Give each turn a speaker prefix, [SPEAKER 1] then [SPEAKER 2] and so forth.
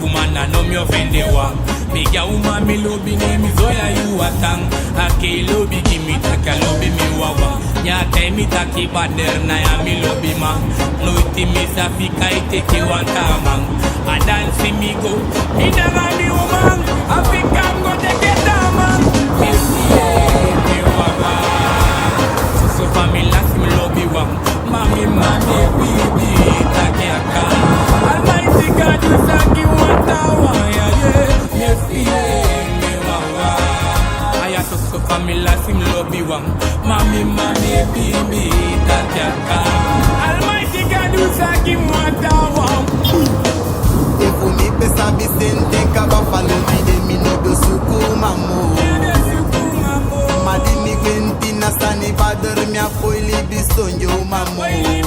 [SPEAKER 1] kumana no mi offende wa. Miga uma mi lobi ne mi zoya yu atang. Ake lobi kimi taka lobi mi wawa. Nyata mi taki bader na ya mi lobi ma. No iti mi safika ite ki wanta mang. A dance mi go, mi daga mi umang. Afrika mgo teke tamang. Mi siye mi wawa. So family last mi lobi wang. Mami mami bibi.